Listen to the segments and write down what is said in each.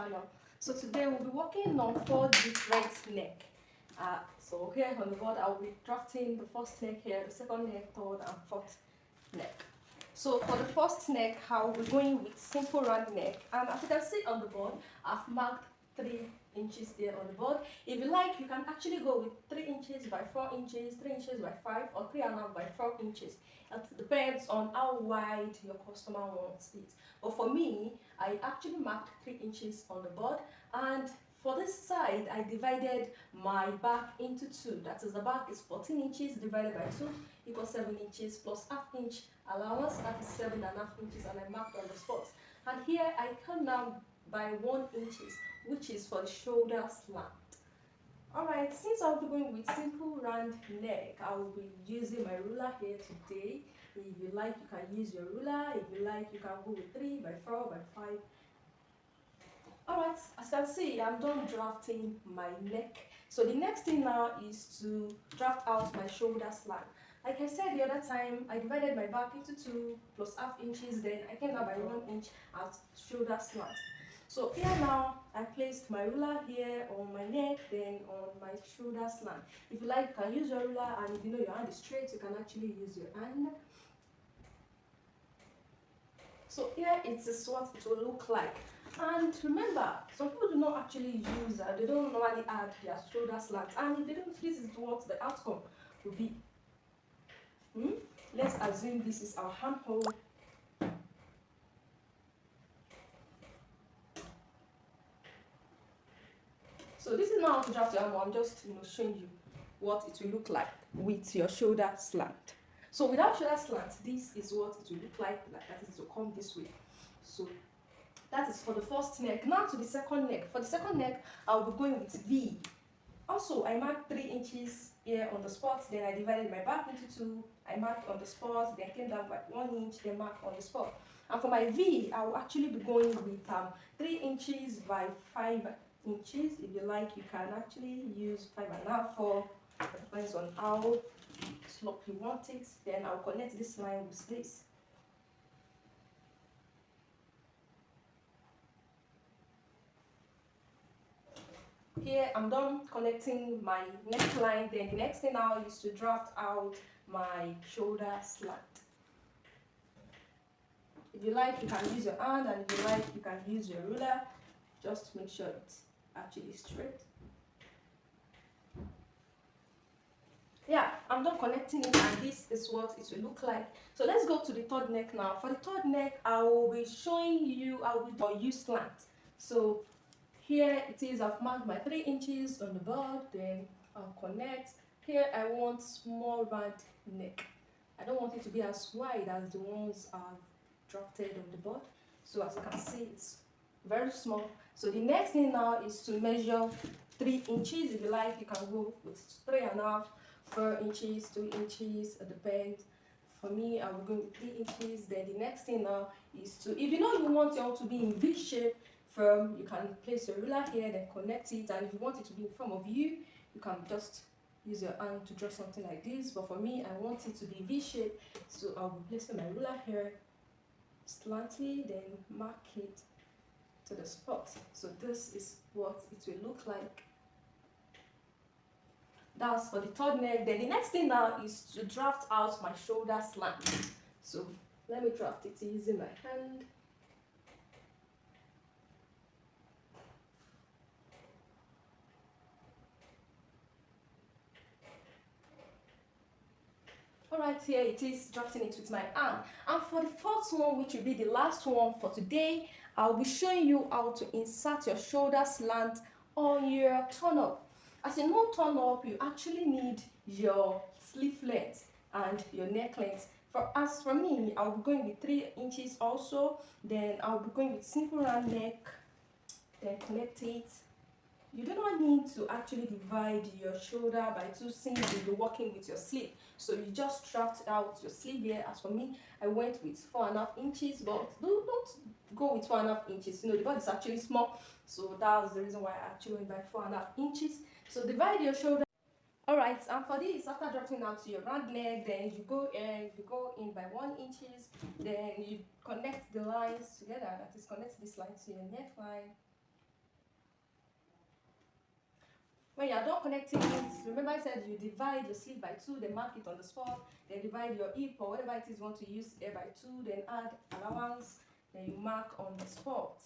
channel. So today we'll be working on 4 different neck. So here on the board I'll be drafting the first neck here, the second neck, third and fourth neck. So for the first neck, I'll be going with simple round neck, and as you can see on the board, I've marked 3 inches there on the board. If you like, you can actually go with 3 inches by 4 inches, 3 inches by 5, or 3.5 by 4 inches. It depends on how wide your customer wants it. But for me, I actually marked 3 inches on the board, and for this side, I divided my back into 2. That is, the back is 14 inches divided by 2 equals 7 inches plus half inch allowance. That is 7.5 inches, and I marked on the spot. And here I come down by 1 inches, which is for the shoulder slant. Alright, since I'll be going with simple round neck, I will be using my ruler here today. If you like, you can use your ruler. If you like, you can go with 3 by 4 by 5. Alright, as you can see, I'm done drafting my neck. So the next thing now is to draft out my shoulder slant. Like I said the other time, I divided my back into 2 plus half inches, then I came down by 1 inch at shoulder slant. So here now, I placed my ruler here on my neck, then on my shoulder slant. If you like, you can use your ruler, and if you know your hand is straight, you can actually use your hand. So here it is what it will look like. And remember, some people do not actually use they don't normally add their shoulder slant, and if they don't, this is what the outcome will be. Let's assume this is our armhole. So this is not how to draft your armhole. I'm just showing you what it will look like with your shoulder slant. So without shoulder slant, this is what it will look like that is to come this way. So that is for the first neck. Now to the second neck. For the second neck, I'll be going with V. Also, I marked 3 inches here on the spot, then I divided my back into 2. I marked on the spot, then came down by 1 inch, then marked on the spot. And for my V, I will actually be going with 3 inches by 5 inches. If you like, you can actually use 5.5 for, it depends on how slope you want it. Then I'll connect this line with this. Here I'm done connecting my neckline. Then the next thing now is to draft out my shoulder slant. If you like, you can use your hand, and if you like, you can use your ruler. Just make sure it's actually straight. Yeah, I'm done connecting it, and this is what it will look like. So let's go to the third neck now. For the third neck, I will be showing you how we use slant. So here it is, I've marked my 3 inches on the board, then I'll connect. Here I want small round neck. I don't want it to be as wide as the ones I've drafted on the board. So as you can see, it's very small. So the next thing now is to measure 3 inches. If you like, you can go with 3.5, 4 inches, 2 inches, it depends. For me, I will go with 3 inches. Then the next thing now is to, if you know you want your to be in V shape, you can place your ruler here, then connect it, and if you want it to be in form of U, you can just use your hand to draw something like this. But for me, I want it to be V shape, so I'll be placing my ruler here slightly, then mark it to the spot. So this is what it will look like. That's for the third neck. Then the next thing now is to draft out my shoulder slant. So let me draft it using my hand. Alright, here it is, drafting it with my hand. And for the fourth one, which will be the last one for today, I'll be showing you how to insert your shoulder slant on your turn-up. As you know, turn-up, you actually need your sleeve length and your neck length. As for me, I'll be going with 3 inches also. Then I'll be going with simple round neck, then connect it. You do not need to actually divide your shoulder by 2 since you'll be working with your sleeve. So you just draft out your sleeve here. As for me, I went with 4.5 inches, but don't go with 4.5 inches. The body is actually small, so that was the reason why I actually went by 4.5 inches. So divide your shoulder. Alright, and for this, after drafting out your round neck, then you go in by 1 inches, then you connect the lines together. That is, connect this line to your neckline. When you are done connecting it, remember I said you divide your sleeve by 2, then mark it on the spot, then divide your hip or whatever it is you want to use here by 2, then add allowance, then you mark on the spot.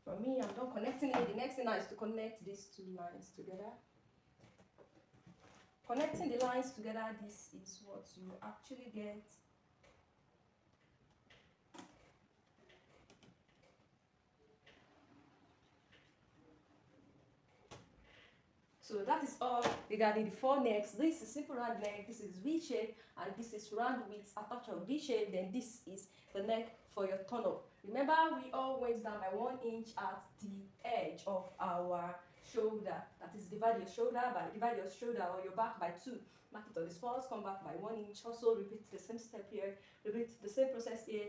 For me, I'm done connecting it. The next thing now is to connect these 2 lines together. Connecting the lines together, this is what you actually get. So that is all regarding the 4 necks. This is simple round neck, this is V shape, and this is round with a touch of V shape. Then this is the neck for your turn up. Remember, we all went down by 1 inch at the edge of our shoulder. That is, divide your shoulder or your back by 2. Mark it on the spot, come back by 1 inch. Also repeat the same step here, repeat the same process here.